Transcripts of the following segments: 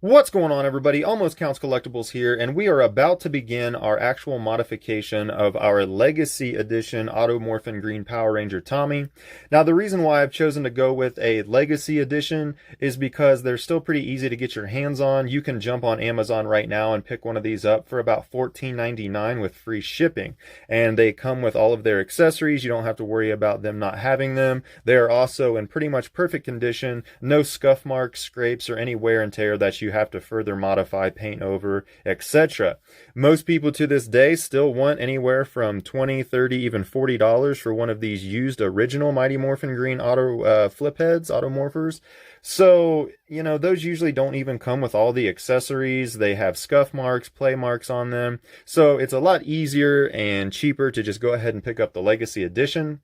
What's going on, everybody? Almost Counts Collectibles here, and we are about to begin our actual modification of our Legacy Edition Auto Morphin Green Power Ranger Tommy. Now, the reason why I've chosen to go with a Legacy Edition is because they're still pretty easy to get your hands on. You can jump on Amazon right now and pick one of these up for about $14.99 with free shipping. And they come with all of their accessories. You don't have to worry about them not having them. They are also in pretty much perfect condition, no scuff marks, scrapes, or any wear and tear that you have to further modify, paint over, etc. Most people to this day still want anywhere from $20, $30, even $40 for one of these used original Mighty Morphin Green auto flip heads, auto morphers. So, you know, those usually don't even come with all the accessories. They have scuff marks, play marks on them. So it's a lot easier and cheaper to just go ahead and pick up the Legacy Edition.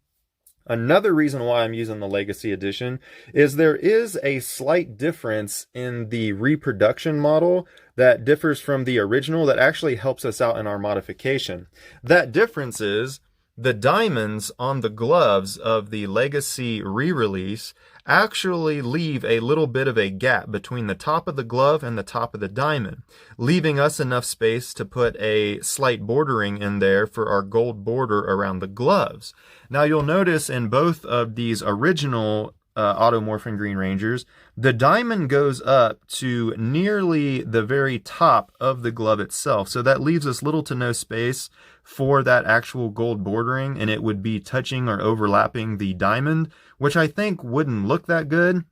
Another reason why I'm using the Legacy Edition is there is a slight difference in the reproduction model that differs from the original that actually helps us out in our modification. That difference is the diamonds on the gloves of the Legacy re-release actually leave a little bit of a gap between the top of the glove and the top of the diamond, leaving us enough space to put a slight bordering in there for our gold border around the gloves. Now you'll notice in both of these original Auto Morphin Green Rangers, the diamond goes up to nearly the very top of the glove itself. So that leaves us little to no space for that actual gold bordering, and it would be touching or overlapping the diamond, which I think wouldn't look that good.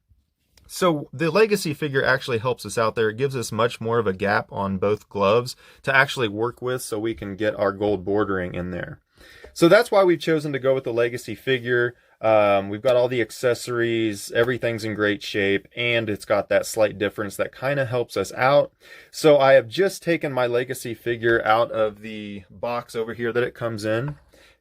So the Legacy figure actually helps us out there. It gives us much more of a gap on both gloves to actually work with so we can get our gold bordering in there. So that's why we've chosen to go with the Legacy figure. We've got all the accessories, everything's in great shape, and it's got that slight difference that kind of helps us out. So I have just taken my Legacy figure out of the box over here that it comes in,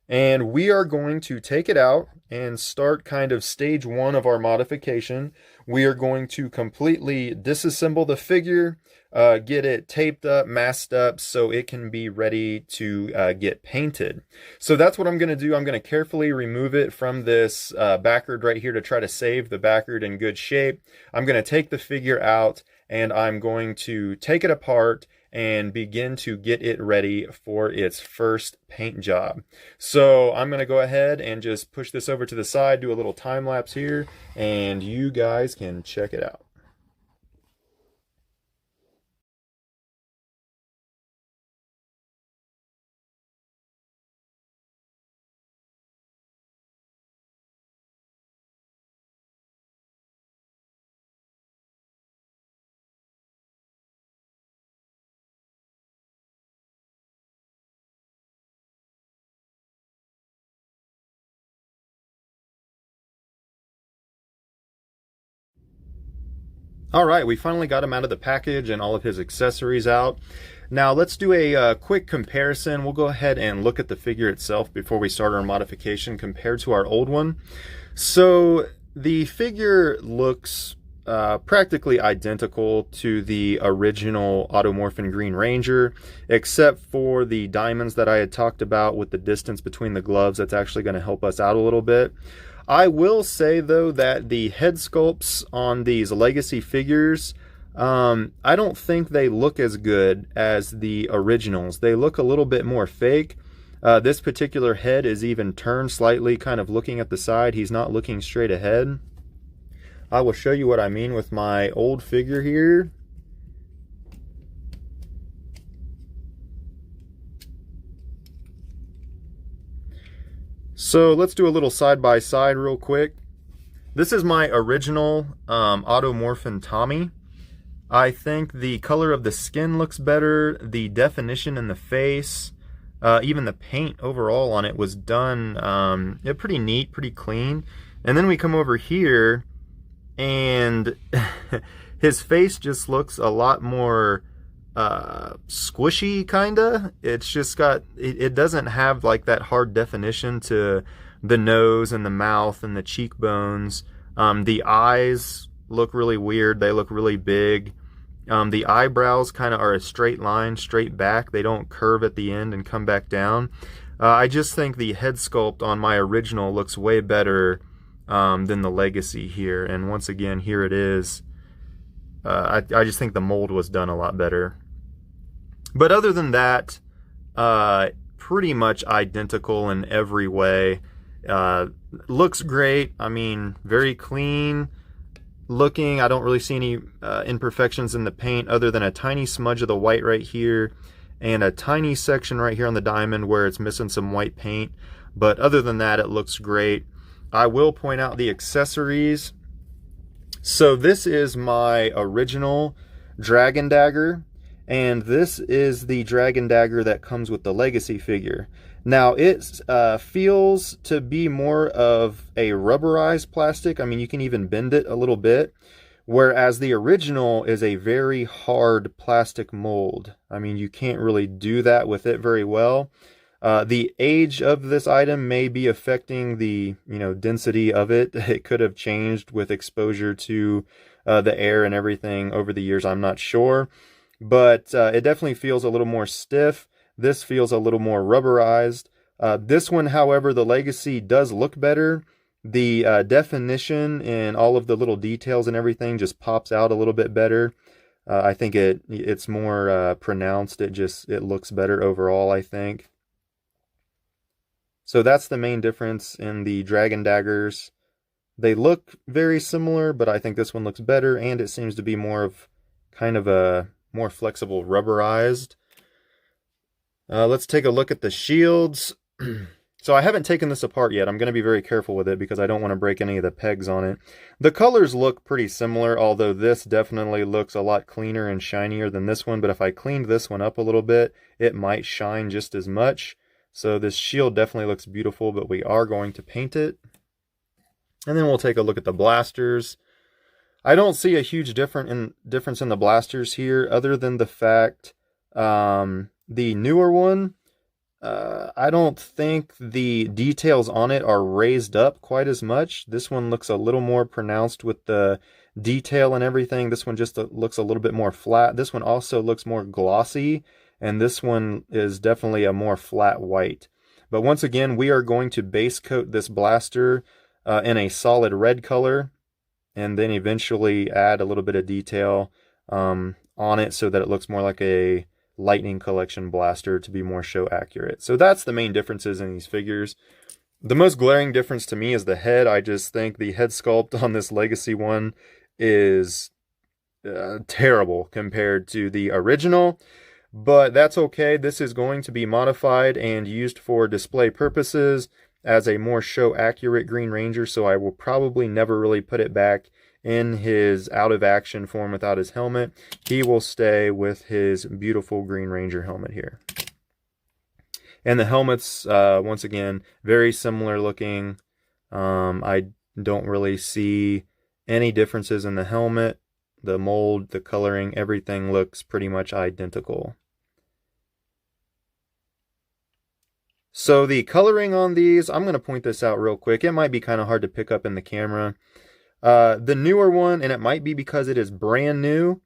and we are going to take it out and start kind of stage one of our modification. We are going to completely disassemble the figure, get it taped up, masked up, so it can be ready to get painted. So that's what I'm going to do. I'm going to carefully remove it from this backard right here to try to save the backard in good shape. I'm going to take the figure out, and I'm going to take it apart and begin to get it ready for its first paint job. So I'm going to go ahead and just push this over to the side, do a little time lapse here, and you guys can check it out. All right, we finally got him out of the package and all of his accessories out. Now let's do a quick comparison. We'll go ahead and look at the figure itself before we start our modification compared to our old one. So the figure looks practically identical to the original Auto Morphin Green Ranger, except for the diamonds that I had talked about with the distance between the gloves. That's actually going to help us out a little bit. I will say, though, that the head sculpts on these Legacy figures, I don't think they look as good as the originals. They look a little bit more fake. This particular head is even turned slightly, kind of looking at the side. He's not looking straight ahead. I will show you what I mean with my old figure here. So let's do a little side-by-side real quick. This is my original Auto Morphin Tommy. I think the color of the skin looks better, the definition in the face, even the paint overall on it was done pretty neat, pretty clean. And then we come over here, and his face just looks a lot more squishy, kinda. It's just got, it doesn't have like that hard definition to the nose and the mouth and the cheekbones. The eyes look really weird. They look really big. The eyebrows kind of are a straight line, straight back. They don't curve at the end and come back down. I just think the head sculpt on my original looks way better than the Legacy here. And once again, here it is. I just think the mold was done a lot better. But other than that, pretty much identical in every way. Looks great. I mean, very clean looking. I don't really see any imperfections in the paint other than a tiny smudge of the white right here and a tiny section right here on the diamond where it's missing some white paint. But other than that, it looks great. I will point out the accessories. So this is my original Dragon Dagger, and this is the Dragon Dagger that comes with the Legacy figure. Now it feels to be more of a rubberized plastic. I mean, you can even bend it a little bit, whereas the original is a very hard plastic mold. I mean, you can't really do that with it very well. The age of this item may be affecting the, density of it. It could have changed with exposure to the air and everything over the years. I'm not sure, but it definitely feels a little more stiff. This feels a little more rubberized. This one, however, the Legacy does look better. The definition and all of the little details and everything just pops out a little bit better. I think it's more pronounced. It looks better overall, I think. So that's the main difference in the Dragon Daggers. They look very similar, but I think this one looks better, and it seems to be more of kind of a more flexible rubberized. Let's take a look at the shields. So I haven't taken this apart yet. I'm going to be very careful with it because I don't want to break any of the pegs on it. The colors look pretty similar, although this definitely looks a lot cleaner and shinier than this one. But if I cleaned this one up a little bit, it might shine just as much. So this shield definitely looks beautiful, but we are going to paint it. And then we'll take a look at the blasters. I don't see a huge difference in the blasters here, other than the fact the newer one, I don't think the details on it are raised up quite as much. This one looks a little more pronounced with the detail and everything. This one just looks a little bit more flat. This one also looks more glossy, and this one is definitely a more flat white. But once again, we are going to base coat this blaster in a solid red color, and then eventually add a little bit of detail on it so that it looks more like a Lightning Collection blaster to be more show accurate. So that's the main differences in these figures. The most glaring difference to me is the head. I just think the head sculpt on this Legacy one is terrible compared to the original, but that's okay. This is going to be modified and used for display purposes as a more show accurate Green Ranger, so I will probably never really put it back in his out of action form without his helmet. He will stay with his beautiful Green Ranger helmet here. And the helmets, once again, very similar looking. I don't really see any differences in the helmet. The mold, the coloring, everything looks pretty much identical. So the coloring on these, I'm going to point this out real quick. It might be kind of hard to pick up in the camera. The newer one, and it might be because it is brand new,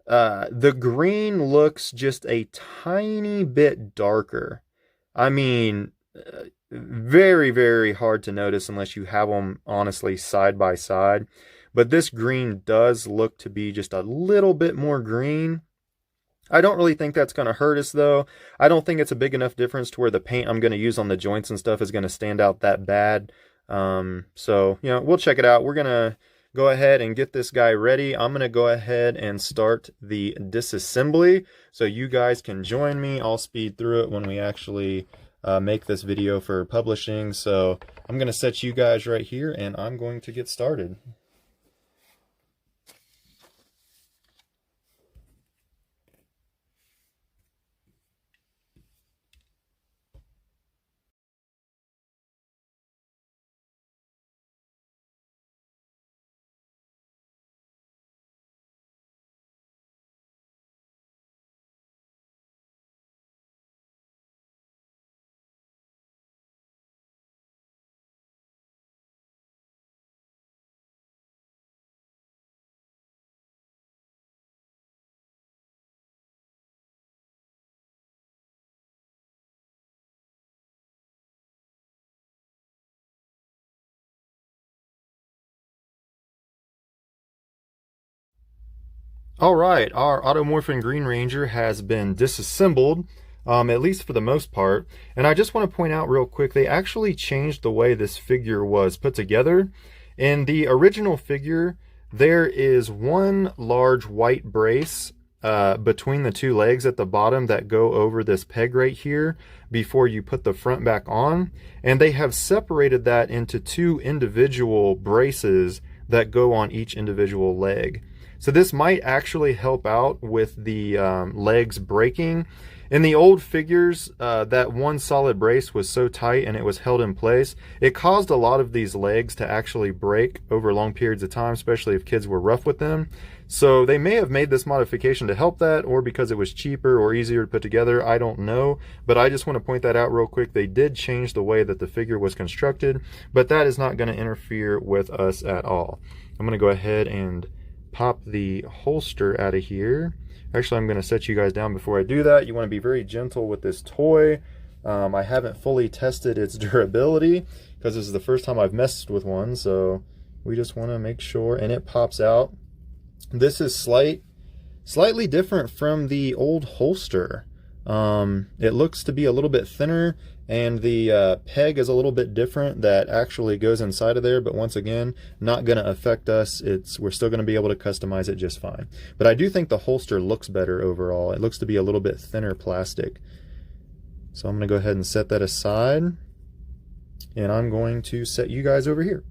the green looks just a tiny bit darker. I mean, very, very hard to notice unless you have them honestly side by side. But this green does look to be just a little bit more green. I don't really think that's going to hurt us, though. I don't think it's a big enough difference to where the paint I'm going to use on the joints and stuff is going to stand out that bad. So, we'll check it out. We're going to go ahead and get this guy ready. I'm going to go ahead and start the disassembly so you guys can join me. I'll speed through it when we actually make this video for publishing. So I'm going to set you guys right here and I'm going to get started. All right, our Auto Morphin Green Ranger has been disassembled, at least for the most part. And I just want to point out real quick, they actually changed the way this figure was put together. In the original figure, there is one large white brace between the two legs at the bottom that go over this peg right here before you put the front back on. And they have separated that into two individual braces that go on each individual leg. So this might actually help out with the legs breaking. In the old figures, that one solid brace was so tight and it was held in place, it caused a lot of these legs to actually break over long periods of time, especially if kids were rough with them. So they may have made this modification to help that, or because it was cheaper or easier to put together, I don't know. But I just want to point that out real quick. They did change the way that the figure was constructed, but that is not going to interfere with us at all. I'm going to go ahead and pop the holster out of here. Actually, I'm going to set you guys down before I do that. You want to be very gentle with this toy. I haven't fully tested its durability because this is the first time I've messed with one, so we just want to make sure. And it pops out. This is slightly different from the old holster. It looks to be a little bit thinner, and the peg is a little bit different that actually goes inside of there, but once again, not going to affect us. We're still going to be able to customize it just fine. But I do think the holster looks better overall. It looks to be a little bit thinner plastic. So I'm going to go ahead and set that aside, and I'm going to set you guys over here.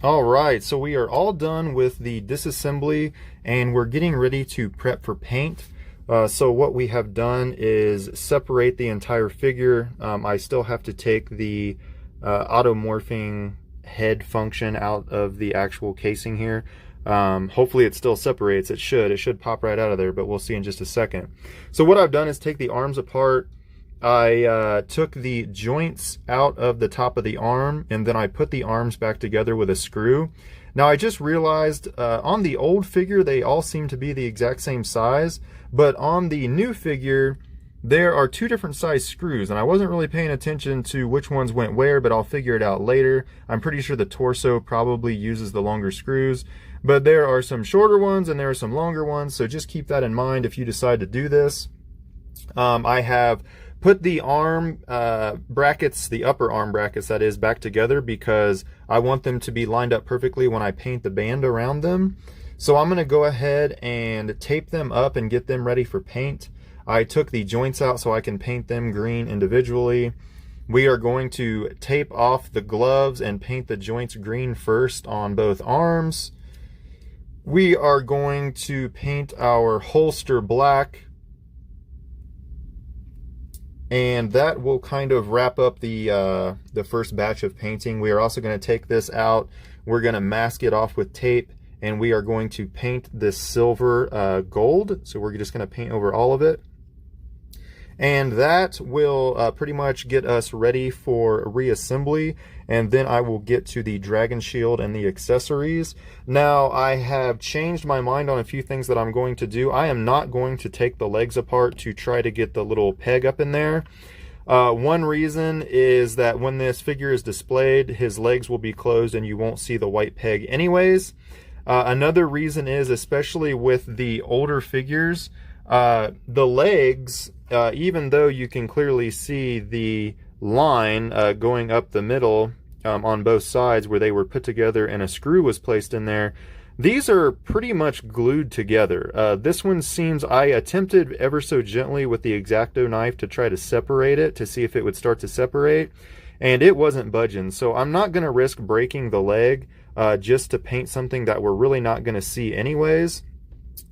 All right, so we are all done with the disassembly and we're getting ready to prep for paint. So what we have done is separate the entire figure. I still have to take the auto morphing head function out of the actual casing here. Hopefully it still separates. It should pop right out of there, but we'll see in just a second. So what I've done is take the arms apart. I took the joints out of the top of the arm, and then I put the arms back together with a screw. Now I just realized on the old figure they all seem to be the exact same size, but on the new figure there are two different size screws, and I wasn't really paying attention to which ones went where, but I'll figure it out later. I'm pretty sure the torso probably uses the longer screws, but there are some shorter ones and there are some longer ones, so just keep that in mind if you decide to do this. I have put the arm brackets, the upper arm brackets that is, back together because I want them to be lined up perfectly when I paint the band around them. So I'm going to go ahead and tape them up and get them ready for paint. I took the joints out so I can paint them green individually. We are going to tape off the gloves and paint the joints green first on both arms. We are going to paint our holster black, and that will kind of wrap up the first batch of painting. We are also going to take this out. We're going to mask it off with tape, and we are going to paint this silver gold. So we're just going to paint over all of it. And that will pretty much get us ready for reassembly, and then I will get to the dragon shield and the accessories. Now I have changed my mind on a few things that I'm going to do. I am not going to take the legs apart to try to get the little peg up in there. One reason is that when this figure is displayed, his legs will be closed and you won't see the white peg anyways. Another reason is, especially with the older figures, the legs, even though you can clearly see the line going up the middle on both sides where they were put together and a screw was placed in there. These are pretty much glued together. This one seems, I attempted ever so gently with the X-Acto knife to try to separate it, to see if it would start to separate, and it wasn't budging. So I'm not going to risk breaking the leg just to paint something that we're really not going to see anyways,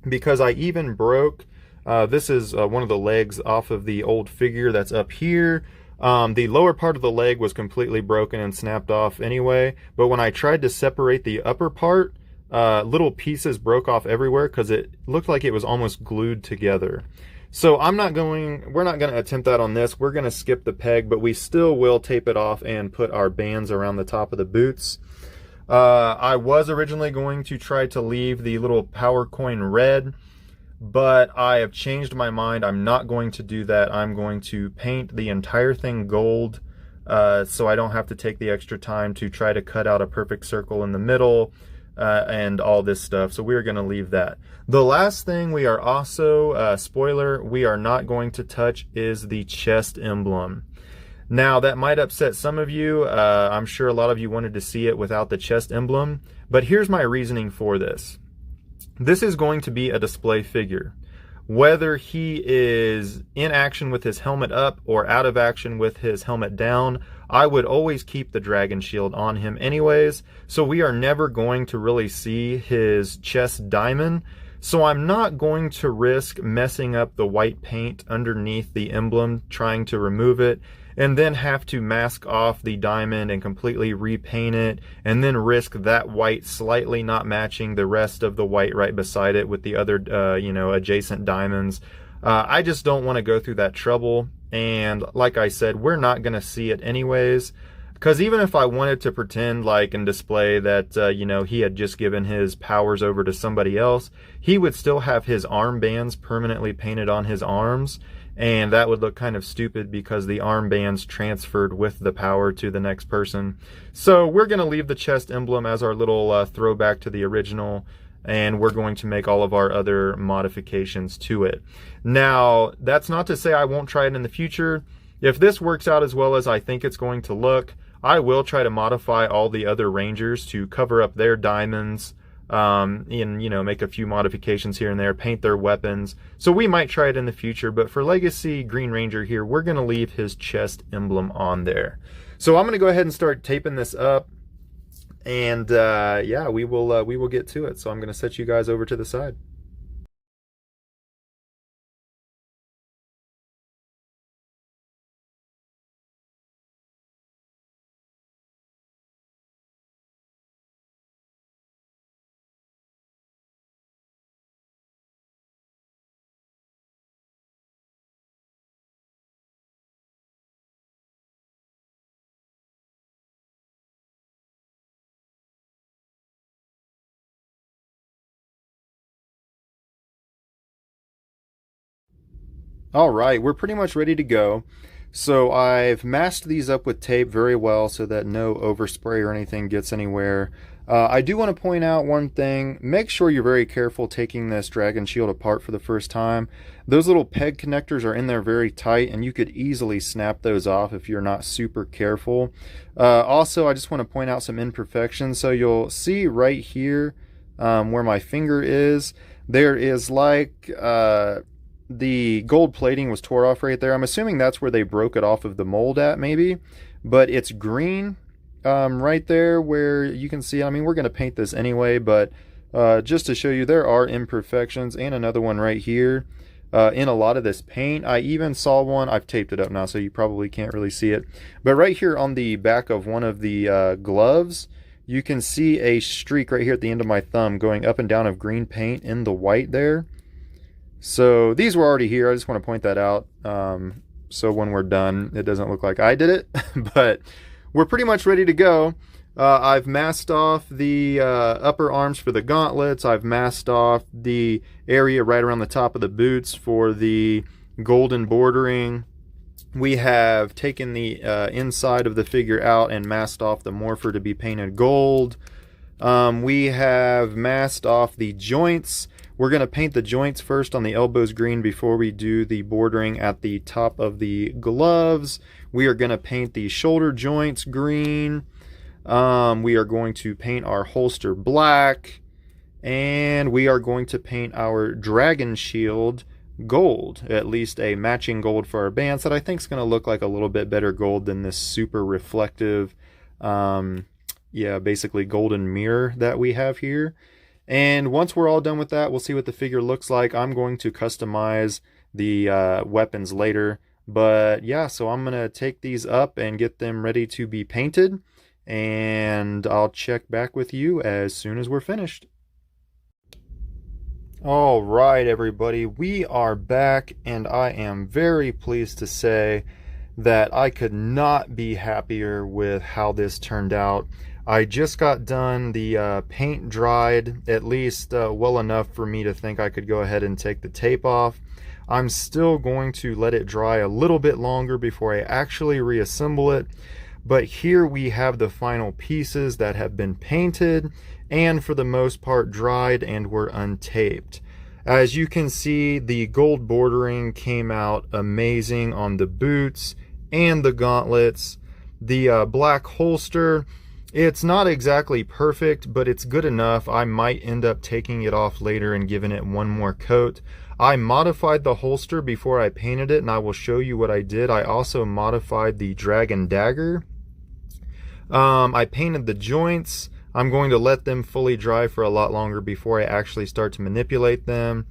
because I even broke, this is one of the legs off of the old figure that's up here. The lower part of the leg was completely broken and snapped off anyway, but when I tried to separate the upper part, little pieces broke off everywhere because it looked like it was almost glued together. So we're not going to attempt that on this. We're going to skip the peg, but we still will tape it off and put our bands around the top of the boots. I was originally going to try to leave the little power coin red, but I have changed my mind. I'm not going to do that. I'm going to paint the entire thing gold, so I don't have to take the extra time to try to cut out a perfect circle in the middle and all this stuff. So we're going to leave that. The last thing we are also, spoiler, we are not going to touch is the chest emblem. Now, that might upset some of you. I'm sure a lot of you wanted to see it without the chest emblem, but here's my reasoning for this. This is going to be a display figure. Whether he is in action with his helmet up or out of action with his helmet down, I would always keep the dragon shield on him anyways, so we are never going to really see his chest diamond. So I'm not going to risk messing up the white paint underneath the emblem, trying to remove it, and then have to mask off the diamond and completely repaint it, and then risk that white slightly not matching the rest of the white right beside it with the other, adjacent diamonds. I just don't want to go through that trouble, and like I said, we're not going to see it anyways, because even if I wanted to pretend like and display that, he had just given his powers over to somebody else, he would still have his armbands permanently painted on his arms, and that would look kind of stupid because the armbands transferred with the power to the next person. So we're going to leave the chest emblem as our little throwback to the original, and we're going to make all of our other modifications to it. Now, that's not to say I won't try it in the future. If this works out as well as I think it's going to look, I will try to modify all the other Rangers to cover up their diamonds, make a few modifications here and there, paint their weapons. So we might try it in the future, but for Legacy Green Ranger here, we're going to leave his chest emblem on there. So I'm going to go ahead and start taping this up, and we will get to it. So I'm going to set you guys over to the side. All right, we're pretty much ready to go. So I've masked these up with tape very well so that no overspray or anything gets anywhere. I do want to point out one thing. Make sure you're very careful taking this dragon shield apart for the first time. Those little peg connectors are in there very tight, and you could easily snap those off if you're not super careful. Also, I just want to point out some imperfections. So you'll see right here where my finger is, there is like the gold plating was tore off right there. I'm assuming that's where they broke it off of the mold at, maybe, but it's green right there where you can see. I mean, we're going to paint this anyway, but just to show you, there are imperfections, and another one right here in a lot of this paint. I even saw one, I've taped it up now so you probably can't really see it, but right here on the back of one of the gloves, you can see a streak right here at the end of my thumb going up and down of green paint in the white there. So these were already here. I just want to point that out, so when we're done it doesn't look like I did it. But we're pretty much ready to go. I've masked off the upper arms for the gauntlets. I've masked off the area right around the top of the boots for the golden bordering. We have taken the inside of the figure out and masked off the morpher to be painted gold. We have masked off the joints. We're going to paint the joints first on the elbows green before we do the bordering at the top of the gloves. We are going to paint the shoulder joints green. We are going to paint our holster black, and we are going to paint our dragon shield gold, at least a matching gold for our bands that I think is going to look like a little bit better gold than this super reflective, yeah, basically golden mirror that we have here. And once we're all done with that, we'll see what the figure looks like. I'm going to customize the weapons later. But yeah, so I'm going to take these up and get them ready to be painted. And I'll check back with you as soon as we're finished. All right, everybody, we are back, and I am very pleased to say that I could not be happier with how this turned out. I just got done. The paint dried at least well enough for me to think I could go ahead and take the tape off. I'm still going to let it dry a little bit longer before I actually reassemble it. But here we have the final pieces that have been painted and for the most part dried and were untaped. As you can see, the gold bordering came out amazing on the boots and the gauntlets. The black holster, it's not exactly perfect, but it's good enough. I might end up taking it off later and giving it one more coat. I modified the holster before I painted it, and I will show you what I did. I also modified the dragon dagger. I painted the joints. I'm going to let them fully dry for a lot longer before I actually start to manipulate them.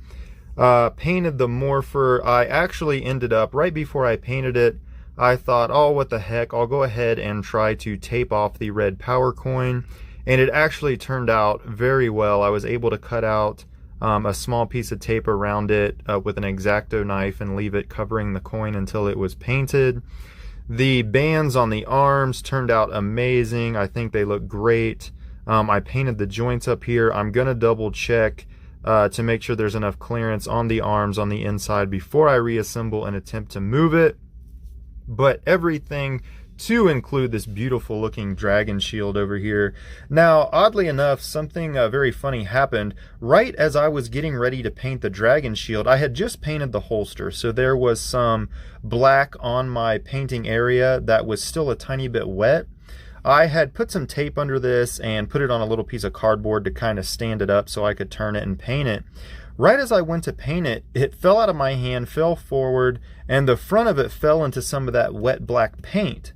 Painted the morpher. I actually ended up, right before I painted it, I thought, oh, what the heck, I'll go ahead and try to tape off the red power coin. And it actually turned out very well. I was able to cut out a small piece of tape around it with an X-Acto knife and leave it covering the coin until it was painted. The bands on the arms turned out amazing. I think they look great. I painted the joints up here. I'm going to double check to make sure there's enough clearance on the arms on the inside before I reassemble and attempt to move it. But everything to include this beautiful looking dragon shield over here. Now, oddly enough, something very funny happened. Right as I was getting ready to paint the dragon shield, I had just painted the holster, so there was some black on my painting area that was still a tiny bit wet. I had put some tape under this and put it on a little piece of cardboard to kind of stand it up so I could turn it and paint it. Right as I went to paint it, it fell out of my hand, fell forward, and the front of it fell into some of that wet black paint.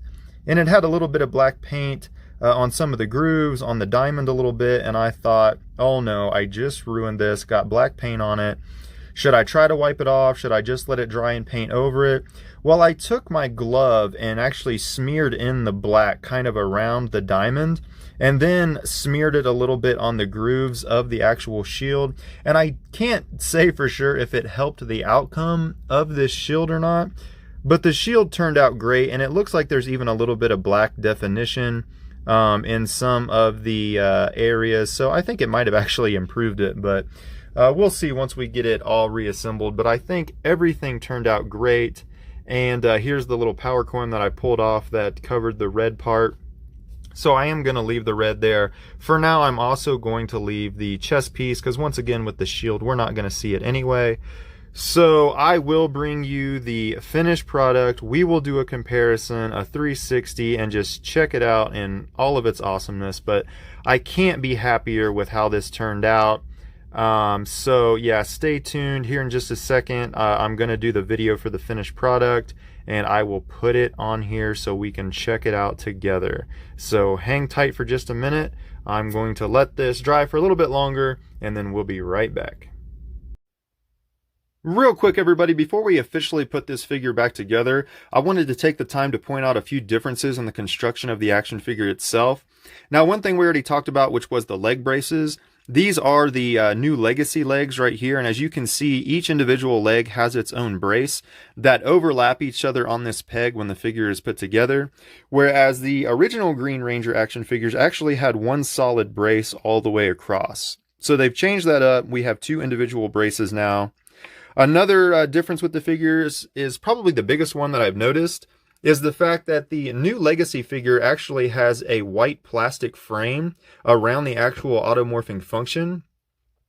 And it had a little bit of black paint on some of the grooves, on the diamond a little bit, and I thought, oh no, I just ruined this, got black paint on it. Should I try to wipe it off? Should I just let it dry and paint over it? Well, I took my glove and actually smeared in the black kind of around the diamond, and then smeared it a little bit on the grooves of the actual shield. And I can't say for sure if it helped the outcome of this shield or not, but the shield turned out great, and it looks like there's even a little bit of black definition in some of the areas, so I think it might have actually improved it, but we'll see once we get it all reassembled. But I think everything turned out great. And here's the little power coin that I pulled off that covered the red part. So I am going to leave the red there. For now, I'm also going to leave the chest piece, because once again with the shield, we're not going to see it anyway. So I will bring you the finished product. We will do a comparison, a 360, and just check it out in all of its awesomeness. But I can't be happier with how this turned out. So yeah, stay tuned. Here in just a second, I'm going to do the video for the finished product, and I will put it on here so we can check it out together. So hang tight for just a minute. I'm going to let this dry for a little bit longer, and then we'll be right back. Real quick, everybody, before we officially put this figure back together, I wanted to take the time to point out a few differences in the construction of the action figure itself. Now, one thing we already talked about, which was the leg braces. These are the new Legacy legs right here, and as you can see, each individual leg has its own brace that overlap each other on this peg when the figure is put together, whereas the original Green Ranger action figures actually had one solid brace all the way across. So they've changed that up. We have two individual braces now. Another difference with the figures is probably the biggest one that I've noticed is the fact that the new Legacy figure actually has a white plastic frame around the actual automorphing function.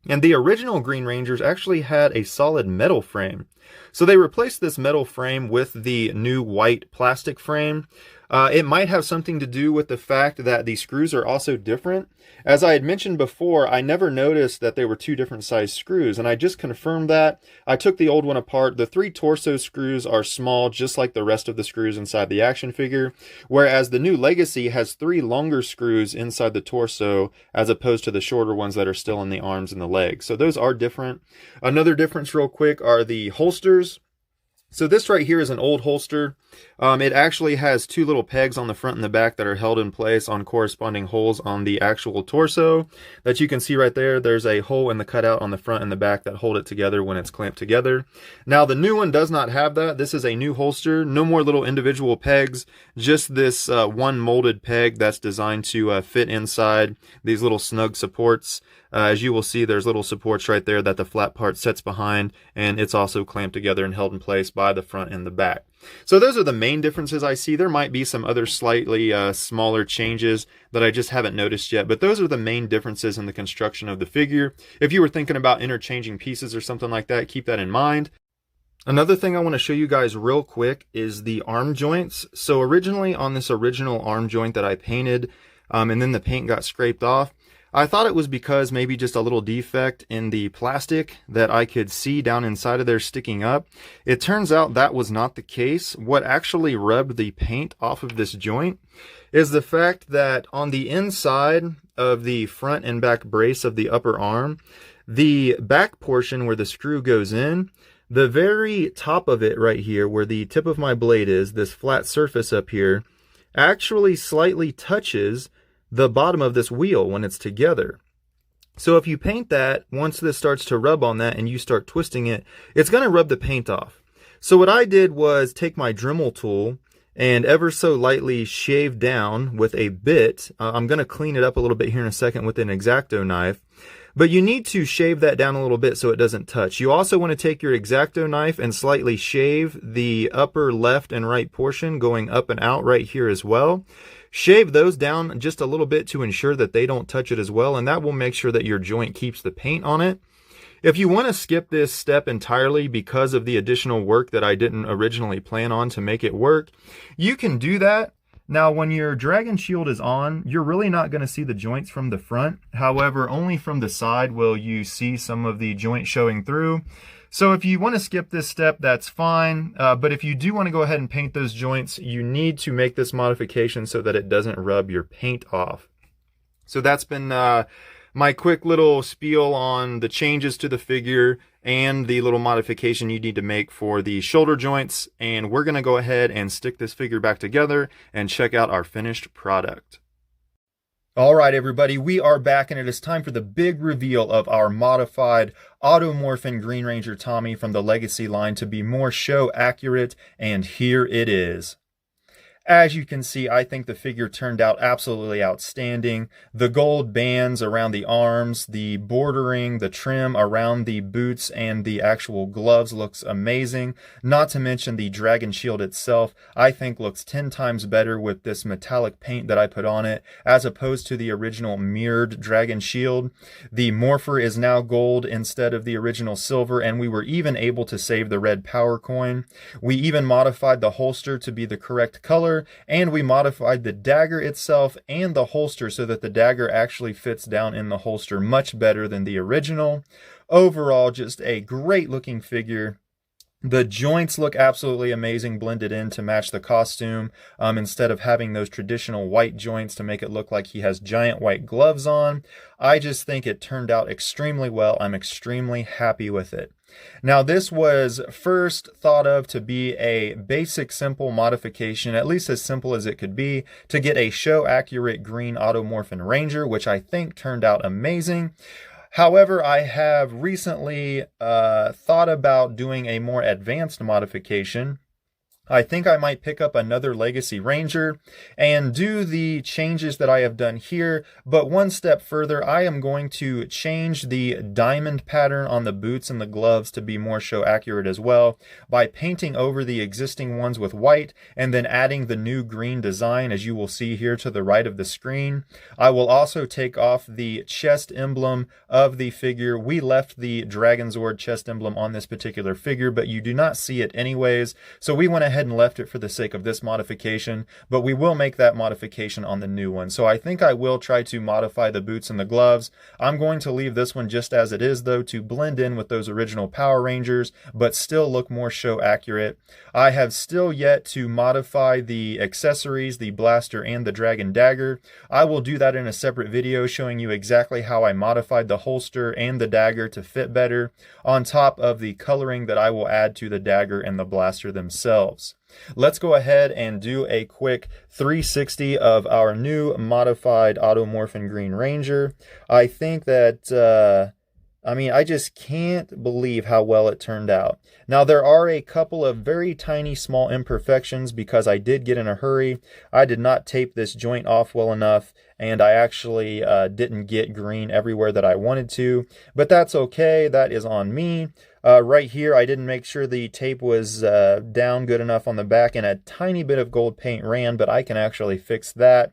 And the original Green Rangers actually had a solid metal frame. So they replaced this metal frame with the new white plastic frame. It might have something to do with the fact that the screws are also different. As I had mentioned before, I never noticed that they were two different size screws, and I just confirmed that. I took the old one apart. The 3 torso screws are small, just like the rest of the screws inside the action figure, whereas the new Legacy has 3 longer screws inside the torso, as opposed to the shorter ones that are still in the arms and the legs. So those are different. Another difference real quick are the holsters. So this right here is an old holster. It actually has 2 little pegs on the front and the back that are held in place on corresponding holes on the actual torso that you can see right there. There's a hole in the cutout on the front and the back that hold it together when it's clamped together. Now the new one does not have that. This is a new holster. No more little individual pegs, just this one molded peg that's designed to fit inside these little snug supports. As you will see, there's little supports right there that the flat part sits behind, and it's also clamped together and held in place by the front and the back. So those are the main differences I see. There might be some other slightly smaller changes that I just haven't noticed yet, but those are the main differences in the construction of the figure. If you were thinking about interchanging pieces or something like that, keep that in mind. Another thing I want to show you guys real quick is the arm joints. So originally on this original arm joint that I painted, and then the paint got scraped off, I thought it was because maybe just a little defect in the plastic that I could see down inside of there sticking up. It turns out that was not the case. What actually rubbed the paint off of this joint is the fact that on the inside of the front and back brace of the upper arm, the back portion where the screw goes in, the very top of it right here where the tip of my blade is, this flat surface up here, actually slightly touches the bottom of this wheel when it's together. So if you paint that, once this starts to rub on that and you start twisting it, it's going to rub the paint off. So what I did was take my Dremel tool and ever so lightly shave down with a bit. I'm going to clean it up a little bit here in a second with an X-Acto knife. But you need to shave that down a little bit so it doesn't touch. You also want to take your X-Acto knife and slightly shave the upper left and right portion going up and out right here as well. Shave those down just a little bit to ensure that they don't touch it as well, and that will make sure that your joint keeps the paint on it. If you want to skip this step entirely because of the additional work that I didn't originally plan on to make it work, you can do that. Now, when your Dragon Shield is on, you're really not going to see the joints from the front. However, only from the side will you see some of the joint showing through. So if you want to skip this step, that's fine. But if you do want to go ahead and paint those joints, you need to make this modification so that it doesn't rub your paint off. So that's been my quick little spiel on the changes to the figure and the little modification you need to make for the shoulder joints. And we're going to go ahead and stick this figure back together and check out our finished product. All right, everybody, we are back, and it is time for the big reveal of our modified Auto Morphin Green Ranger Tommy from the Legacy line to be more show accurate, and here it is. As you can see, I think the figure turned out absolutely outstanding. The gold bands around the arms, the bordering, the trim around the boots and the actual gloves looks amazing. Not to mention the Dragon Shield itself, I think looks 10 times better with this metallic paint that I put on it, as opposed to the original mirrored Dragon Shield. The Morpher is now gold instead of the original silver, and we were even able to save the red power coin. We even modified the holster to be the correct color, and we modified the dagger itself and the holster so that the dagger actually fits down in the holster much better than the original. Overall, just a great looking figure. The joints look absolutely amazing, blended in to match the costume, instead of having those traditional white joints to make it look like he has giant white gloves on. I just think it turned out extremely well. I'm extremely happy with it. Now, this was first thought of to be a basic, simple modification, at least as simple as it could be, to get a show-accurate green Auto Morphin Ranger, which I think turned out amazing. However, I have recently thought about doing a more advanced modification. I think I might pick up another Legacy Ranger and do the changes that I have done here, but one step further, I am going to change the diamond pattern on the boots and the gloves to be more show accurate as well by painting over the existing ones with white and then adding the new green design, as you will see here to the right of the screen. I will also take off the chest emblem of the figure. We left the Dragonzord chest emblem on this particular figure, but you do not see it anyways, so we went ahead ahead and left it for the sake of this modification, but we will make that modification on the new one. So I think I will try to modify the boots and the gloves. I'm going to leave this one just as it is though, to blend in with those original Power Rangers, but still look more show accurate. I have still yet to modify the accessories, the blaster and the dragon dagger. I will do that in a separate video showing you exactly how I modified the holster and the dagger to fit better, on top of the coloring that I will add to the dagger and the blaster themselves. Let's go ahead and do a quick 360 of our new modified Auto Morphin Green Ranger. I think that, I just can't believe how well it turned out. Now, there are a couple of very tiny small imperfections because I did get in a hurry. I did not tape this joint off well enough, and I actually didn't get green everywhere that I wanted to, but that's okay. That is on me. Right here, I didn't make sure the tape was down good enough on the back, and a tiny bit of gold paint ran, but I can actually fix that.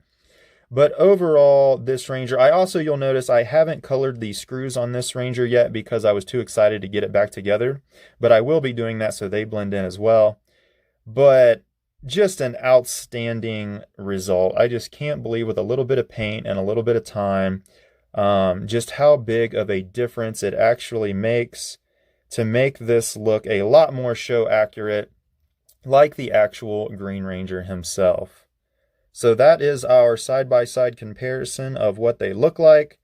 But overall, this Ranger, you'll notice I haven't colored the screws on this Ranger yet because I was too excited to get it back together. But I will be doing that so they blend in as well. But just an outstanding result. I just can't believe, with a little bit of paint and a little bit of time, just how big of a difference it actually makes to make this look a lot more show accurate, like the actual Green Ranger himself. So that is our side-by-side comparison of what they look like.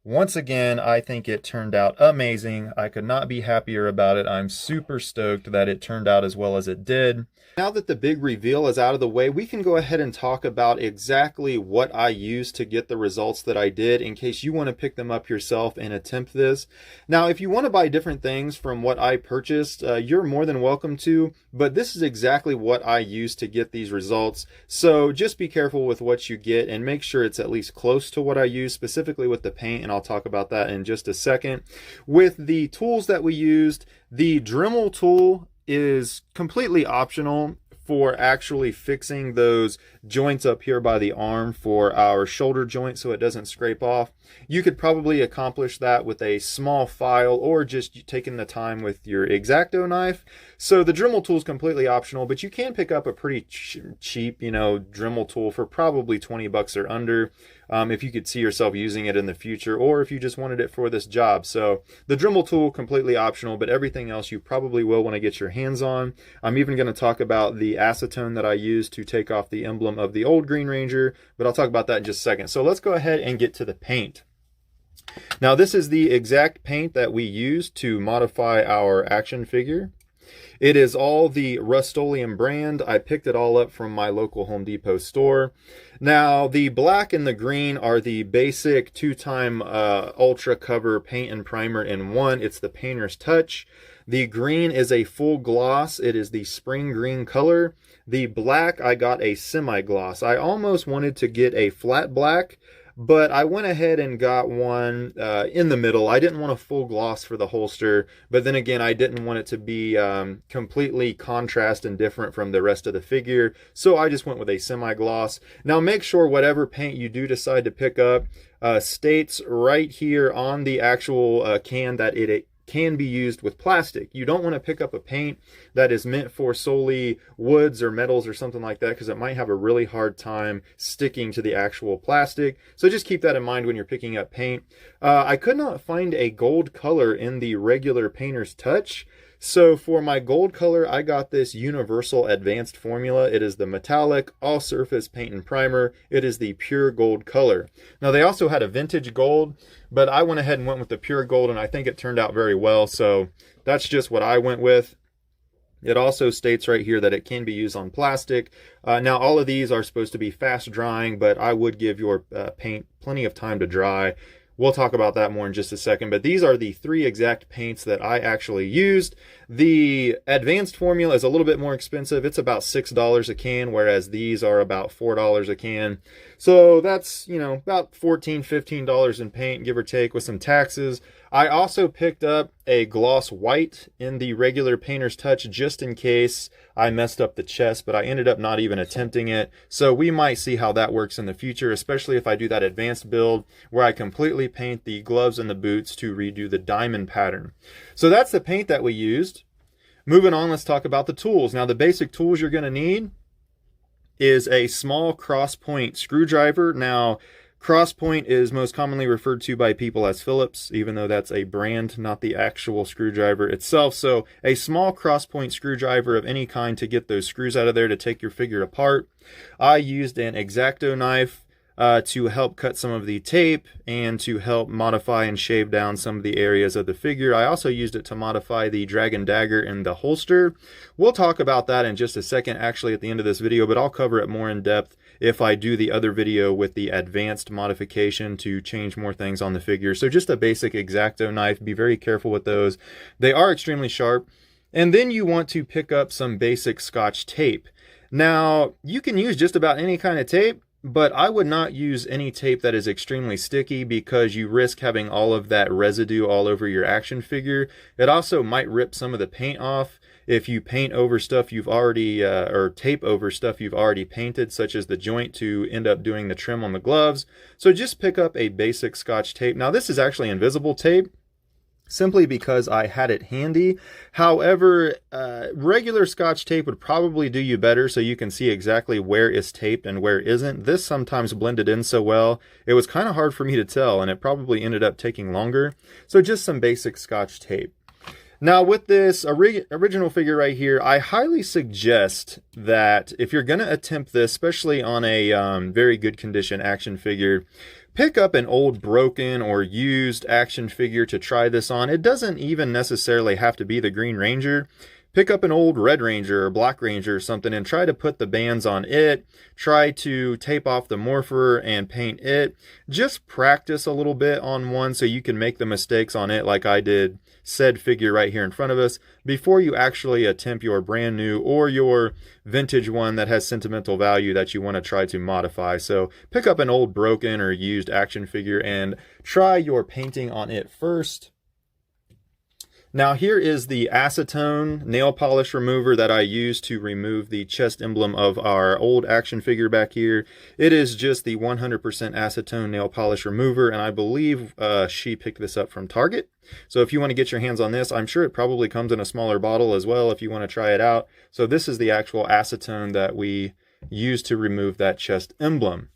Once again, I think it turned out amazing. I could not be happier about it. I'm super stoked that it turned out as well as it did. Now that the big reveal is out of the way, we can go ahead and talk about exactly what I used to get the results that I did, in case you want to pick them up yourself and attempt this. Now, if you want to buy different things from what I purchased, you're more than welcome to, but this is exactly what I used to get these results. So just be careful with what you get and make sure it's at least close to what I used, specifically with the paint, and I'll talk about that in just a second. With the tools that we used, the Dremel tool is completely optional for actually fixing those joints up here by the arm for our shoulder joint so it doesn't scrape off. You could probably accomplish that with a small file or just taking the time with your X-Acto knife. So the Dremel tool is completely optional, but you can pick up a pretty cheap, Dremel tool for probably 20 bucks or under, if you could see yourself using it in the future, or if you just wanted it for this job. So the Dremel tool, completely optional, but everything else you probably will want to get your hands on. I'm even going to talk about the acetone that I used to take off the emblem of the old Green Ranger, but I'll talk about that in just a second. So let's go ahead and get to the paint. Now, this is the exact paint that we used to modify our action figure. It is all the Rust-Oleum brand. I picked it all up from my local Home Depot store. Now, the black and the green are the basic 2-time ultra cover paint and primer in one. It's the Painter's Touch. The green is a full gloss. It is the spring green color. The black, I got a semi-gloss. I almost wanted to get a flat black, but I went ahead and got one in the middle. I didn't want a full gloss for the holster, but then again, I didn't want it to be completely contrast and different from the rest of the figure, so I just went with a semi-gloss. Now, make sure whatever paint you do decide to pick up states right here on the actual can that it can be used with plastic. You don't want to pick up a paint that is meant for solely woods or metals or something like that, because it might have a really hard time sticking to the actual plastic. So just keep that in mind when you're picking up paint. I could not find a gold color in the regular Painter's Touch. So for my gold color, I got this Universal Advanced Formula. It is the metallic all-surface paint and primer. It is the pure gold color. Now, they also had a vintage gold, but I went ahead and went with the pure gold, and I think it turned out very well. So that's just what I went with. It also states right here that it can be used on plastic. Now, all of these are supposed to be fast drying, but I would give your paint plenty of time to dry. We'll talk about that more in just a second, but these are the 3 exact paints that I actually used. The advanced formula is a little bit more expensive. It's about $6 a can, whereas these are about $4 a can. So that's, about $14, $15 in paint, give or take, with some taxes. I also picked up a gloss white in the regular Painter's Touch just in case I messed up the chest, but I ended up not even attempting it. So we might see how that works in the future, especially if I do that advanced build where I completely paint the gloves and the boots to redo the diamond pattern. So that's the paint that we used. Moving on, let's talk about the tools. Now, the basic tools you're going to need is a small cross-point screwdriver. Now, cross-point is most commonly referred to by people as Phillips, even though that's a brand, not the actual screwdriver itself. So a small cross-point screwdriver of any kind to get those screws out of there to take your figure apart. I used an X-Acto knife to help cut some of the tape and to help modify and shave down some of the areas of the figure. I also used it to modify the dragon dagger in the holster. We'll talk about that in just a second, actually, at the end of this video, but I'll cover it more in depth if I do the other video with the advanced modification to change more things on the figure. So just a basic X-Acto knife. Be very careful with those. They are extremely sharp. And then you want to pick up some basic Scotch tape. Now, you can use just about any kind of tape, but I would not use any tape that is extremely sticky because you risk having all of that residue all over your action figure. It also might rip some of the paint off if you paint over stuff you've already, or tape over stuff you've already painted, such as the joint, to end up doing the trim on the gloves. So just pick up a basic Scotch tape. Now, this is actually invisible tape, simply because I had it handy. However, regular Scotch tape would probably do you better so you can see exactly where is taped and where isn't. This sometimes blended in so well, it was kind of hard for me to tell, and it probably ended up taking longer. So just some basic Scotch tape. Now, with this original figure right here, I highly suggest that if you're going to attempt this, especially on a very good condition action figure, pick up an old broken or used action figure to try this on. It doesn't even necessarily have to be the Green Ranger. Pick up an old Red Ranger or Black Ranger or something and try to put the bands on it. Try to tape off the morpher and paint it. Just practice a little bit on one so you can make the mistakes on it like I did said figure right here in front of us before you actually attempt your brand new or your vintage one that has sentimental value that you want to try to modify. So pick up an old broken or used action figure and try your painting on it first. Now, here is the acetone nail polish remover that I used to remove the chest emblem of our old action figure back here. It is just the 100% acetone nail polish remover, and I believe she picked this up from Target. So if you want to get your hands on this, I'm sure it probably comes in a smaller bottle as well if you want to try it out. So this is the actual acetone that we used to remove that chest emblem.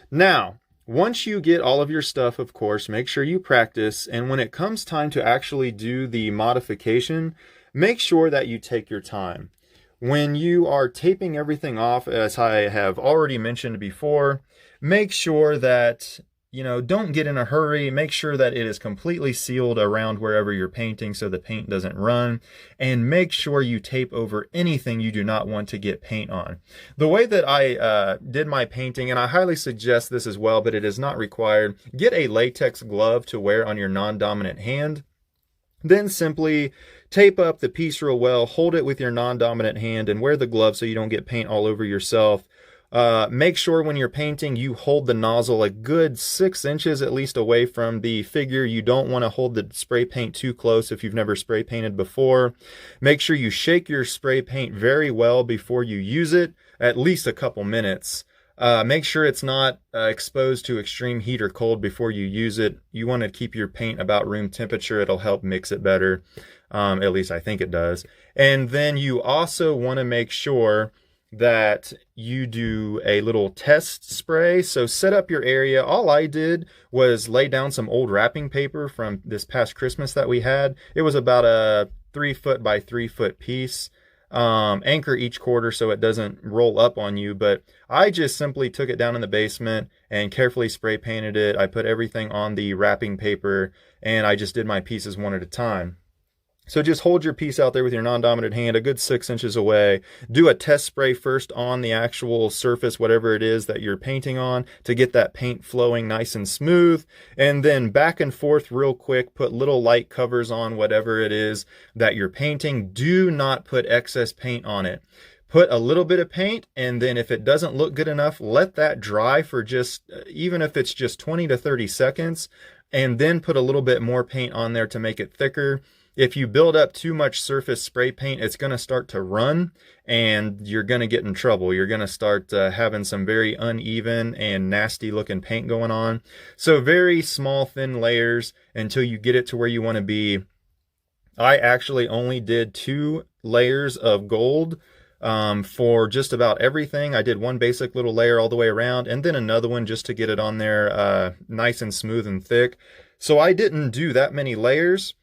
Now, once you get all of your stuff, of course, make sure you practice. And when it comes time to actually do the modification, make sure that you take your time. When you are taping everything off, as I have already mentioned before, make sure that, don't get in a hurry. Make sure that it is completely sealed around wherever you're painting so the paint doesn't run. And make sure you tape over anything you do not want to get paint on. The way that I did my painting, and I highly suggest this as well, but it is not required, get a latex glove to wear on your non-dominant hand. Then simply tape up the piece real well, hold it with your non-dominant hand, and wear the glove so you don't get paint all over yourself. Make sure when you're painting you hold the nozzle a good 6 inches at least away from the figure. You don't want to hold the spray paint too close if you've never spray painted before. Make sure you shake your spray paint very well before you use it, at least a couple minutes. Make sure it's not exposed to extreme heat or cold before you use it. You want to keep your paint about room temperature. It'll help mix it better. At least I think it does. And then you also want to make sure that you do a little test spray. So set up your area. All I did was lay down some old wrapping paper from this past Christmas that we had. It was about a 3 foot by 3 foot piece. Anchor each quarter so it doesn't roll up on you, but I just simply took it down in the basement and carefully spray painted it. I put everything on the wrapping paper and I just did my pieces one at a time. So just hold your piece out there with your non-dominant hand a good 6 inches away. Do a test spray first on the actual surface, whatever it is that you're painting on, to get that paint flowing nice and smooth. And then back and forth real quick, put little light covers on whatever it is that you're painting. Do not put excess paint on it. Put a little bit of paint, and then if it doesn't look good enough, let that dry for just, even if it's just 20 to 30 seconds, and then put a little bit more paint on there to make it thicker. If you build up too much surface spray paint, it's going to start to run and you're going to get in trouble. You're going to start having some very uneven and nasty looking paint going on. So very small, thin layers until you get it to where you want to be. I actually only did 2 layers of gold for just about everything. I did one basic little layer all the way around and then another one just to get it on there nice and smooth and thick. So I didn't do that many layers.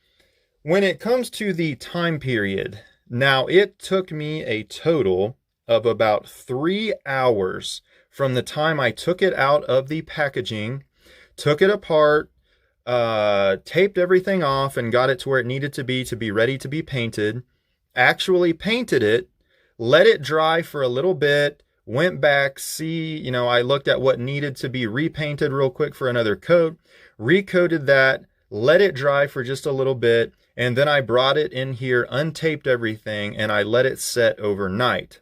When it comes to the time period, now it took me a total of about 3 hours from the time I took it out of the packaging, took it apart, taped everything off and got it to where it needed to be ready to be painted, actually painted it, let it dry for a little bit, went back, I looked at what needed to be repainted real quick for another coat, recoated that, let it dry for just a little bit, and then I brought it in here, untaped everything, and I let it set overnight.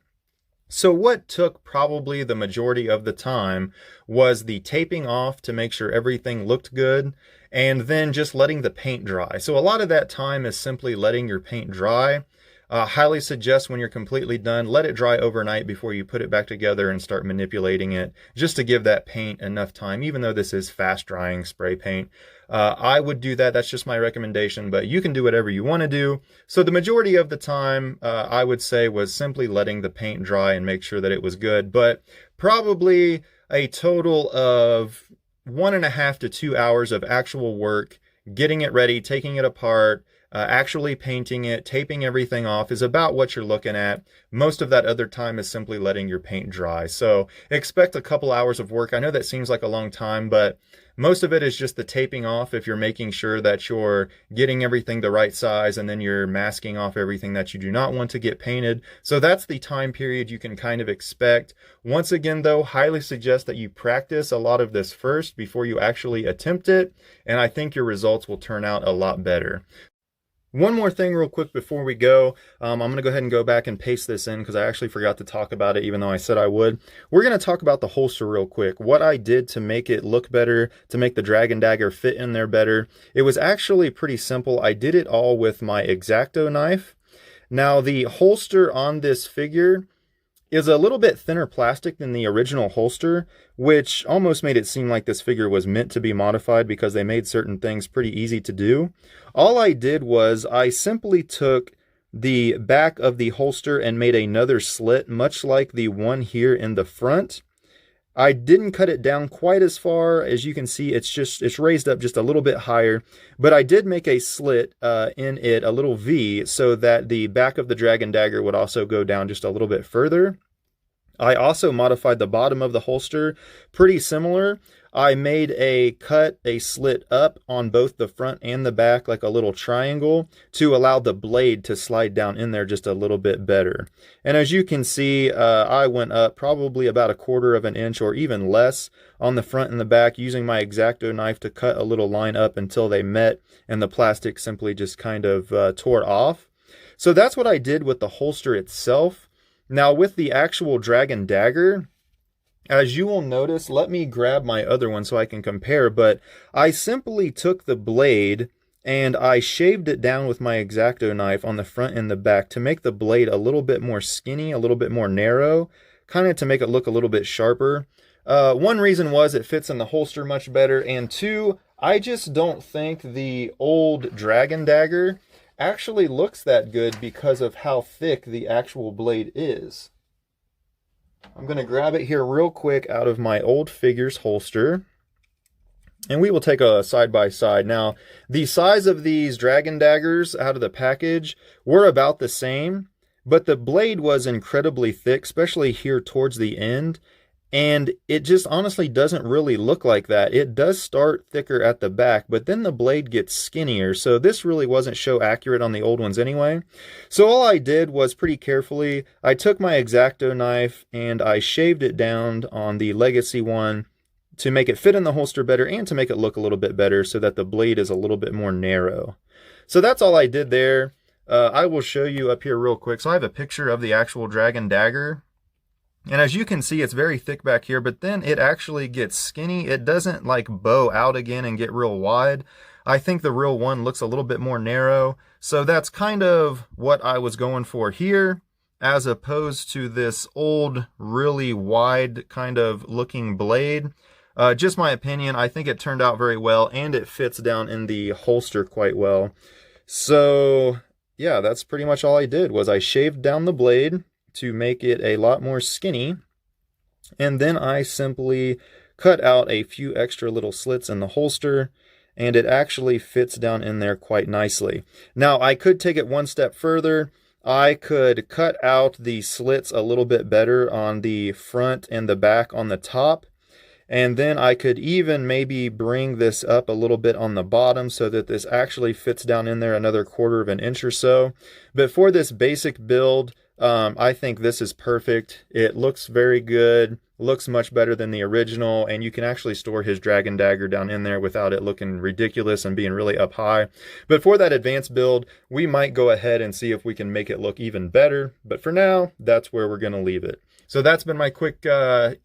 So what took probably the majority of the time was the taping off to make sure everything looked good, and then just letting the paint dry. So a lot of that time is simply letting your paint dry. Highly suggest when you're completely done, let it dry overnight before you put it back together and start manipulating it, just to give that paint enough time, even though this is fast drying spray paint. I would do that. That's just my recommendation, but you can do whatever you want to do. So the majority of the time, I would say, was simply letting the paint dry and make sure that it was good, but probably a total of 1.5 to 2 hours of actual work, getting it ready, taking it apart, actually painting it, taping everything off is about what you're looking at. Most of that other time is simply letting your paint dry. So expect a couple hours of work. I know that seems like a long time, but most of it is just the taping off if you're making sure that you're getting everything the right size, and then you're masking off everything that you do not want to get painted. So that's the time period you can kind of expect. Once again, though, highly suggest that you practice a lot of this first before you actually attempt it, and I think your results will turn out a lot better. One more thing real quick before we go. I'm going to go ahead and go back and paste this in because I actually forgot to talk about it even though I said I would. We're going to talk about the holster real quick. What I did to make it look better, to make the Dragon Dagger fit in there better. It was actually pretty simple. I did it all with my X-Acto knife. Now the holster on this figure is a little bit thinner plastic than the original holster, which almost made it seem like this figure was meant to be modified because they made certain things pretty easy to do. All I did was I simply took the back of the holster and made another slit, much like the one here in the front. I didn't cut it down quite as far. As you can see, it's raised up just a little bit higher, but I did make a slit in it, a little V, so that the back of the Dragon Dagger would also go down just a little bit further. I also modified the bottom of the holster pretty similar. I made a slit up on both the front and the back, like a little triangle, to allow the blade to slide down in there just a little bit better. And as you can see, I went up probably about 1/4 of an inch or even less on the front and the back, using my X-Acto knife to cut a little line up until they met and the plastic simply just kind of tore off. So that's what I did with the holster itself. Now with the actual Dragon Dagger, as you will notice, let me grab my other one so I can compare, but I simply took the blade and I shaved it down with my X-Acto knife on the front and the back to make the blade a little bit more skinny, a little bit more narrow, kind of to make it look a little bit sharper. One reason was it fits in the holster much better, and two, I just don't think the old Dragon Dagger actually looks that good because of how thick the actual blade is. I'm going to grab it here real quick out of my old figures holster, and we will take a side-by-side. Now, the size of these Dragon Daggers out of the package were about the same, but the blade was incredibly thick, especially here towards the end, and it just honestly doesn't really look like that. It does start thicker at the back, but then the blade gets skinnier, so this really wasn't show accurate on the old ones anyway. So all I did was pretty carefully, I took my X-Acto knife and I shaved it down on the Legacy one to make it fit in the holster better and to make it look a little bit better so that the blade is a little bit more narrow. So that's all I did there. I will show you up here real quick. So I have a picture of the actual Dragon Dagger. And as you can see, it's very thick back here, but then it actually gets skinny. It doesn't like bow out again and get real wide. I think the real one looks a little bit more narrow. So that's kind of what I was going for here, as opposed to this old, really wide kind of looking blade. Just my opinion, I think it turned out very well, and it fits down in the holster quite well. So yeah, that's pretty much all I did was I shaved down the blade to make it a lot more skinny, and then I simply cut out a few extra little slits in the holster, and it actually fits down in there quite nicely. Now, I could take it one step further. I could cut out the slits a little bit better on the front and the back on the top, and then I could even maybe bring this up a little bit on the bottom so that this actually fits down in there another 1/4 of an inch or so. But for this basic build, I think this is perfect. It looks very good, looks much better than the original, and you can actually store his dragon dagger down in there without it looking ridiculous and being really up high. But for that advanced build, we might go ahead and see if we can make it look even better. But for now, that's where we're going to leave it. So that's been my quick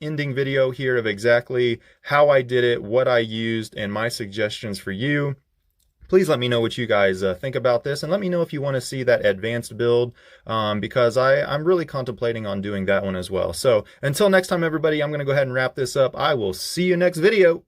ending video here of exactly how I did it, what I used, and my suggestions for you. Please let me know what you guys think about this, and let me know if you want to see that advanced build, because I'm really contemplating on doing that one as well. So until next time, everybody, I'm going to go ahead and wrap this up. I will see you next video.